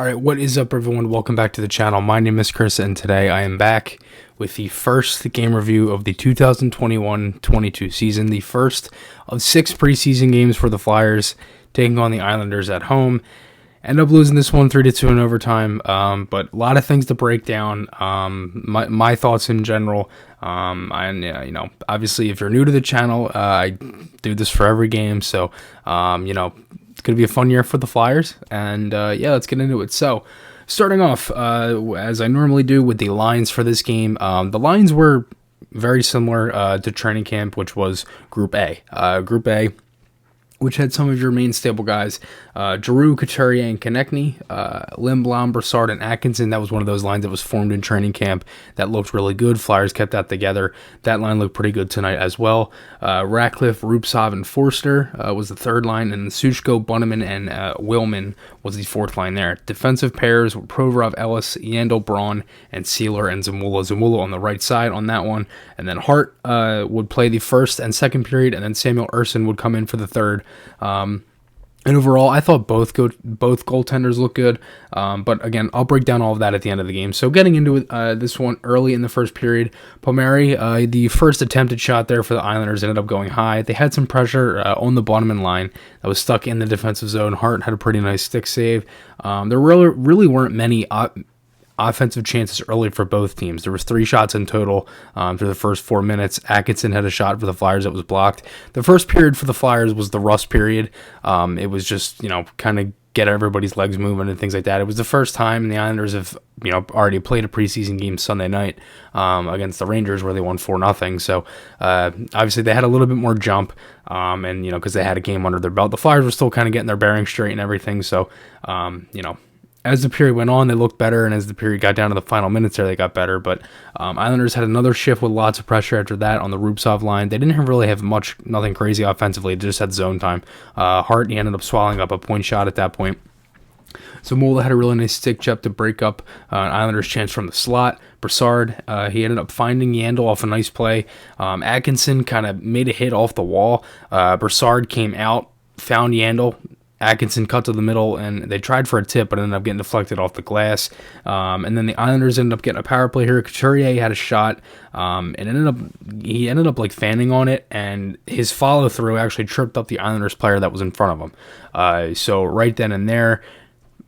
Alright, what is up everyone? Welcome back to the channel. My name is Chris and today I am back with the first game review of the 2021-22 season. The first of 6 preseason games for the Flyers, taking on the Islanders at home. End up losing this one 3-2 in overtime, but a lot of things to break down. My thoughts in general. Obviously if you're new to the channel, I do this for every game, so it's going to be a fun year for the Flyers, and let's get into it. So, starting off, as I normally do with the lines for this game, the lines were very similar to training camp, which was Group A. Group A, which had some of your main stable guys, Giroux, Couturier, and Konechny, Lindblom, Brassard, and Atkinson. That was one of those lines that was formed in training camp that looked really good. Flyers kept that together. That line looked pretty good tonight as well. Ratcliffe, Rupsov, and Forster was the third line, and Sushko, Bunneman, and Willman was the fourth line there. Defensive pairs were Provorov, Ellis, Yandel, Braun, and Sealer, and Zamula. Zamula on the right side on that one. And then Hart would play the first and second period, and then Samuel Ersson would come in for the third. And overall, I thought both goaltenders looked good, but again, I'll break down all of that at the end of the game. So getting into it, this one early in the first period, Palmieri, the first attempted shot there for the Islanders ended up going high. They had some pressure on the bottom line that was stuck in the defensive zone. Hart had a pretty nice stick save. There really weren't many offensive chances early for both teams. There was 3 shots in total through the first 4 minutes. Atkinson had a shot for the Flyers that was blocked. The first period for the Flyers was the rust period. It was just, kind of get everybody's legs moving and things like that. It was the first time the Islanders have, already played a preseason game Sunday night against the Rangers where they won 4-0. So obviously they had a little bit more jump and, because they had a game under their belt. The Flyers were still kind of getting their bearings straight and everything. So, as the period went on, they looked better, and as the period got down to the final minutes there, they got better. But Islanders had another shift with lots of pressure after that on the Rupsov line. They didn't really have nothing crazy offensively. They just had zone time. Hart, he ended up swallowing up a point shot at that point. So Mola had a really nice stick chip to break up an Islanders chance from the slot. Brassard, he ended up finding Yandel off a nice play. Atkinson kind of made a hit off the wall. Brassard came out, found Yandel. Atkinson cut to the middle, and they tried for a tip, but ended up getting deflected off the glass. And then the Islanders ended up getting a power play here. Couturier had a shot, and he ended up like fanning on it, and his follow through actually tripped up the Islanders player that was in front of him. So right then and there,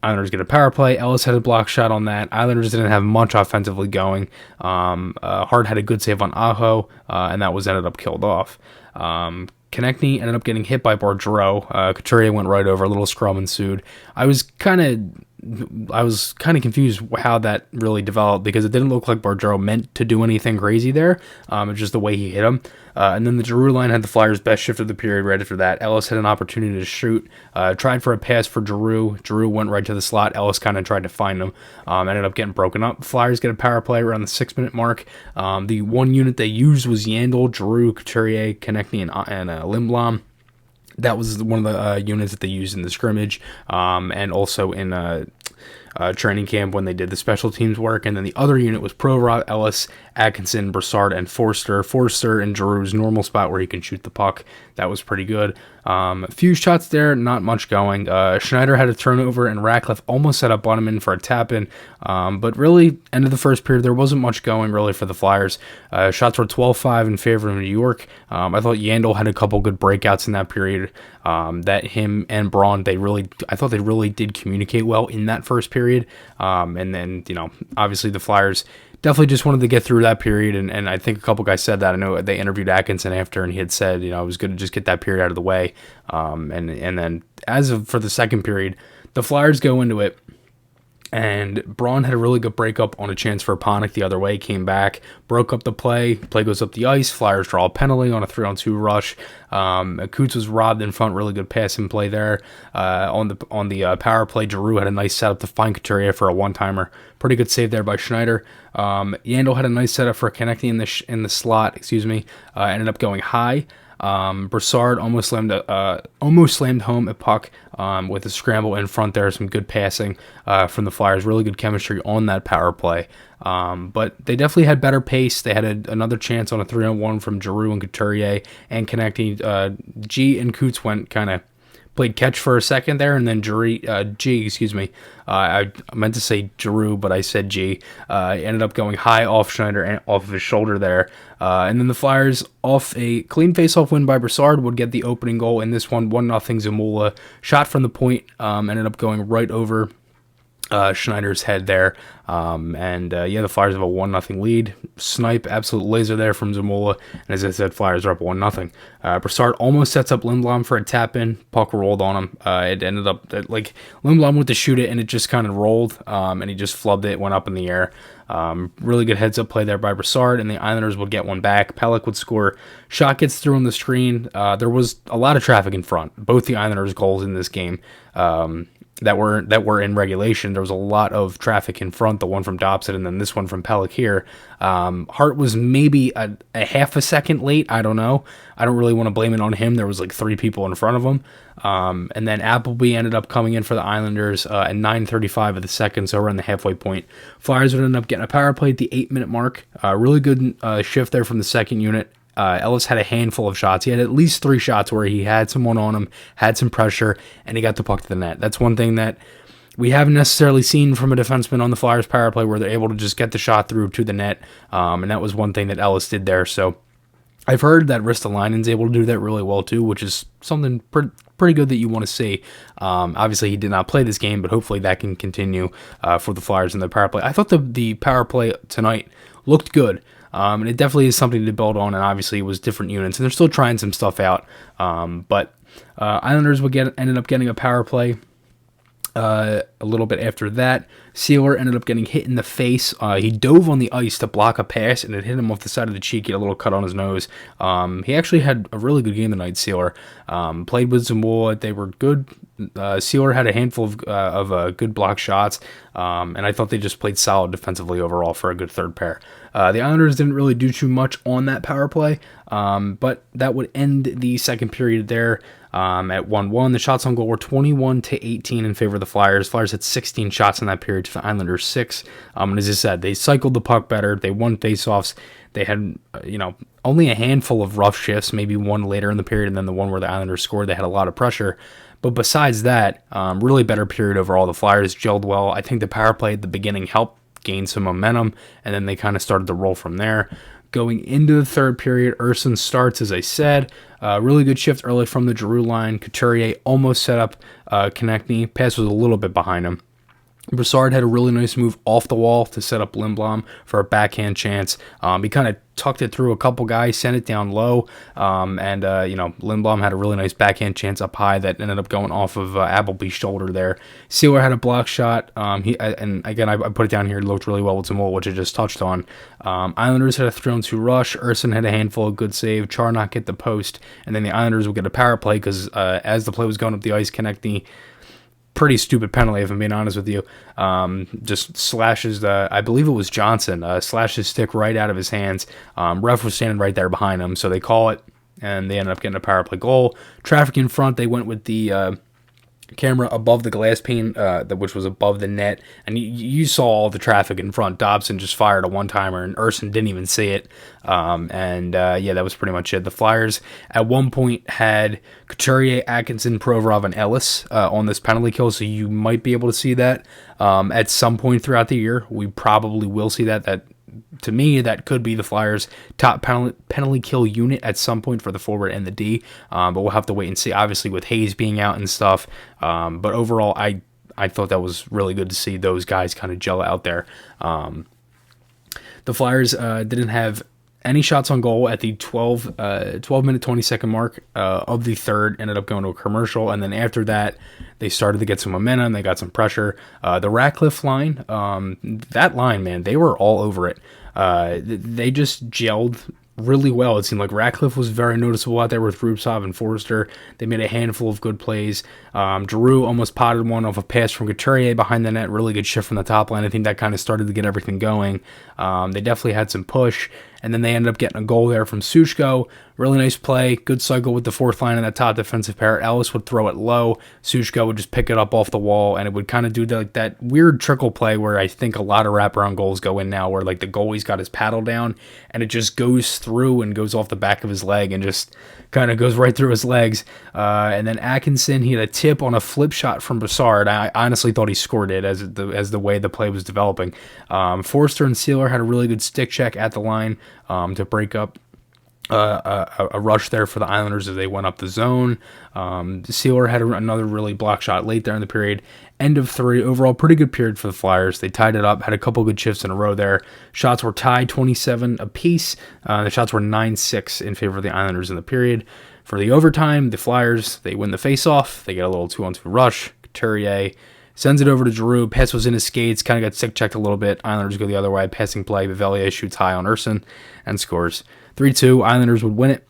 Islanders get a power play. Ellis had a block shot on that. Islanders didn't have much offensively going. Hart had a good save on Aho, and that was ended up killed off. Konechny ended up getting hit by Boudreau. Couturier went right over. A little scrum ensued. I was kind of confused how that really developed because it didn't look like Boudreau meant to do anything crazy there. It's just the way he hit him. And then the Giroux line had the Flyers' best shift of the period right after that. Ellis had an opportunity to shoot. Tried for a pass for Giroux. Giroux went right to the slot. Ellis kind of tried to find him. Ended up getting broken up. Flyers get a power play around the 6-minute mark. The one unit they used was Yandel, Giroux, Couturier, Konechny, and Lindblom. That was one of the units that they used in the scrimmage and also in training camp when they did the special teams work. And then the other unit was Provorov, Ellis, Atkinson, Brassard, and Forster. Forster in Giroux's normal spot where he can shoot the puck. That was pretty good. A few shots there, not much going. Schneider had a turnover, and Ratcliffe almost set up Bunneman for a tap-in. But really, end of the first period, there wasn't much going really for the Flyers. Shots were 12-5 in favor of New York. I thought Yandel had a couple good breakouts in that period. That him and Braun, I thought they really did communicate well in that first period. And then, obviously the Flyers definitely just wanted to get through that period, and I think a couple guys said that. I know they interviewed Atkinson after, and he had said, it was good to just get that period out of the way. And then for the second period, the Flyers go into it, and Braun had a really good breakup on a chance for Panik the other way, came back, broke up the play goes up the ice, Flyers draw a penalty on a 3-on-2 rush. Coots was robbed in front, really good passing play there. On the power play, Giroux had a nice setup to find Couturier for a one-timer. Pretty good save there by Schneider. Yandel had a nice setup for Konechny in the slot, ended up going high. Brassard almost slammed home a puck with a scramble in front there. Some good passing from the Flyers. Really good chemistry on that power play. But they definitely had better pace. They had another chance on a 3-on-1 from Giroux and Couturier and Konechny. G and Coots went kind of played catch for a second there, and then G, excuse me. I meant to say Giroux, but I said G. Ended up going high off Schneider and off of his shoulder there. And then the Flyers, off a clean face-off win by Brassard, would get the opening goal in this one, 1-0 Zamula. Shot from the point, ended up going right over Schneider's head there. The Flyers have a 1-0 lead. Snipe, absolute laser there from Zamula. And as I said, Flyers are up 1-0. Brassard almost sets up Lindblom for a tap-in. Puck rolled on him. It ended up that, Lindblom went to shoot it, and it just kind of rolled, and he just flubbed it, went up in the air. Really good heads-up play there by Brassard, and the Islanders would get one back. Pelech would score. Shot gets through on the screen. There was a lot of traffic in front. Both the Islanders' goals in this game that were in regulation, there was a lot of traffic in front, the one from Dobson and then this one from Pelech here. Hart was maybe a half a second late. I don't know. I don't really want to blame it on him. There was 3 people in front of him. And then Appleby ended up coming in for the Islanders at 9:35 of the second, so around the halfway point. Flyers would end up getting a power play at the 8-minute mark. Really good shift there from the second unit. Ellis had a handful of shots. He had at least 3 shots where he had someone on him, had some pressure, and he got the puck to the net. That's one thing that we haven't necessarily seen from a defenseman on the Flyers power play, where they're able to just get the shot through to the net, and that was one thing that Ellis did there. So I've heard that Ristolainen's able to do that really well too, which is something pretty good that you want to see. Obviously, he did not play this game, but hopefully that can continue for the Flyers in the power play. I thought the power play tonight looked good. And it definitely is something to build on, and obviously it was different units, and they're still trying some stuff out. But Islanders ended up getting a power play a little bit after that. Sealer ended up getting hit in the face. He dove on the ice to block a pass, and it hit him off the side of the cheek. He had a little cut on his nose. He actually had a really good game tonight, Sealer. Played with Zamula. They were good. Sealer had a handful of good block shots, and I thought they just played solid defensively overall for a good third pair. The Islanders didn't really do too much on that power play, but that would end the second period there at 1-1. The shots on goal were 21-18 in favor of the Flyers. Flyers had 16 shots in that period to the Islanders 6. And as I said, they cycled the puck better. They won faceoffs. They had, only a handful of rough shifts, maybe one later in the period, and then the one where the Islanders scored, they had a lot of pressure. But besides that, really better period overall. The Flyers gelled well. I think the power play at the beginning helped gain some momentum, and then they kind of started to roll from there. Going into the third period, Urson starts, as I said. Really good shift early from the Giroux line. Couturier almost set up Konechny. Pass was a little bit behind him. Brassard had a really nice move off the wall to set up Lindblom for a backhand chance. He kind of tucked it through a couple guys, sent it down low, and Lindblom had a really nice backhand chance up high that ended up going off of Appleby's shoulder there. Sealer had a block shot. I put it down here. It looked really well with Zamol, which I just touched on. Islanders had a 3-on-2 rush. Urson had a handful of good save. Charnock hit the post, and then the Islanders would get a power play because as the play was going up the ice, Konechny, pretty stupid penalty, if I'm being honest with you. Just slashes, I believe it was Johnson, slashed his stick right out of his hands. Ref was standing right there behind him, so they call it, and they ended up getting a power play goal. Traffic in front, they went with the camera above the glass pane, which was above the net, and you saw all the traffic in front. Dobson just fired a one-timer, and Urson didn't even see it. That was pretty much it. The Flyers at one point had Couturier, Atkinson, Provorov, and Ellis on this penalty kill, so you might be able to see that at some point throughout the year. We probably will see that. To me, that could be the Flyers' top penalty kill unit at some point for the forward and the D, but we'll have to wait and see, obviously, with Hayes being out and stuff. But overall, I thought that was really good to see those guys kind of gel out there. The Flyers didn't have any shots on goal at the 12-minute, 20-second mark of the third. Ended up going to a commercial, and then after that, they started to get some momentum. They got some pressure. The Ratcliffe line, that line, man, they were all over it. They just gelled really well. It seemed like Ratcliffe was very noticeable out there with Rubtsov and Forrester. They made a handful of good plays. Giroux almost potted one off a pass from Couturier behind the net. Really good shift from the top line. I think that kind of started to get everything going. They definitely had some push. and then they ended up getting a goal there from Sushko. Really nice play, good cycle with the fourth line and that top defensive pair. Ellis would throw it low, Sushko would just pick it up off the wall, and it would kind of do like that weird trickle play where I think a lot of wraparound goals go in now, where like the goalie's got his paddle down, and it just goes through and goes off the back of his leg and just kind of goes right through his legs. And then Atkinson, he had a tip on a flip shot from Brassard. I honestly thought he scored it as the way the play was developing. Forster and Sealer had a really good stick check at the line to break up a rush there for the Islanders as they went up the zone. Sealer had another really block shot late there in the period. End of 3. Overall, pretty good period for the Flyers. They tied it up, had a couple good shifts in a row there. Shots were tied 27 apiece. The shots were 9-6 in favor of the Islanders in the period. For the overtime, the Flyers, they win the faceoff. They get a little 2-on-2 rush. Couturier sends it over to Giroux. Pass was in his skates. Kind of got stick checked a little bit. Islanders go the other way. Passing play. Bevelier shoots high on Urson and scores. 3-2. Islanders would win it.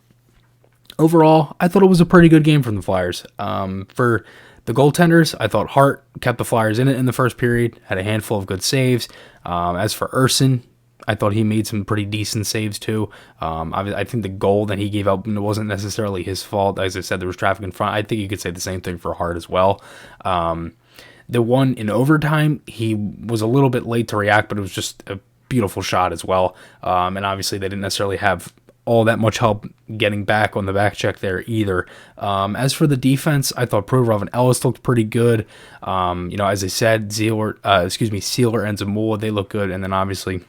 Overall, I thought it was a pretty good game from the Flyers. For the goaltenders, I thought Hart kept the Flyers in it in the first period. Had a handful of good saves. As for Urson, I thought he made some pretty decent saves too. I think the goal that he gave up wasn't necessarily his fault. As I said, there was traffic in front. I think you could say the same thing for Hart as well. The one in overtime, he was a little bit late to react, but it was just a beautiful shot as well. And obviously they didn't necessarily have all that much help getting back on the back check there either. As for the defense, I thought Provorov and Ellis looked pretty good. As I said, Sealer and Zamula, they look good. And then obviously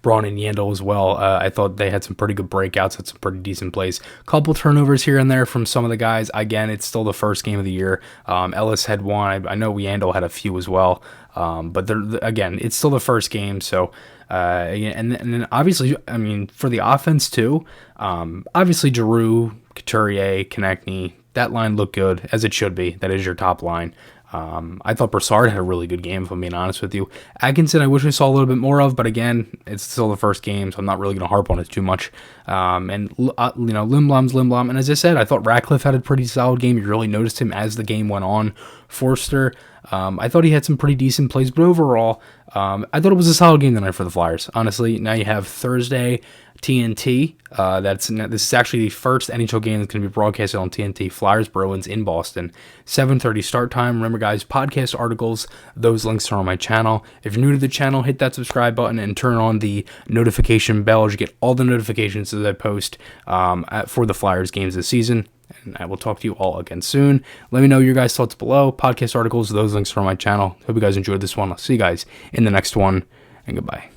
Braun and Yandel as well. I thought they had some pretty good breakouts, had some pretty decent plays. Couple turnovers here and there from some of the guys. Again, it's still the first game of the year. Ellis had one. I know Yandel had a few as well. But again, it's still the first game. So, and then obviously, I mean, for the offense too, obviously Giroux, Couturier, Konechny, that line looked good, as it should be. That is your top line. I thought Brassard had a really good game, if I'm being honest with you. Atkinson, I wish I saw a little bit more of, but again, it's still the first game, so I'm not really going to harp on it too much. Lindblom's Lindblom, and as I said, I thought Ratcliffe had a pretty solid game. You really noticed him as the game went on. Forster, I thought he had some pretty decent plays, but overall, I thought it was a solid game tonight for the Flyers. Honestly, now you have Thursday TNT. This is actually the first NHL game that's going to be broadcasted on TNT. Flyers Bruins in Boston, 7:30 start time. Remember, guys, podcast articles, those links are on my channel. If you're new to the channel, hit that subscribe button and turn on the notification bell as you get all the notifications as I post for the Flyers games this season. And I will talk to you all again soon. Let me know your guys' thoughts below. Podcast articles, those links are on my channel. Hope you guys enjoyed this one. I'll see you guys in the next one, and goodbye.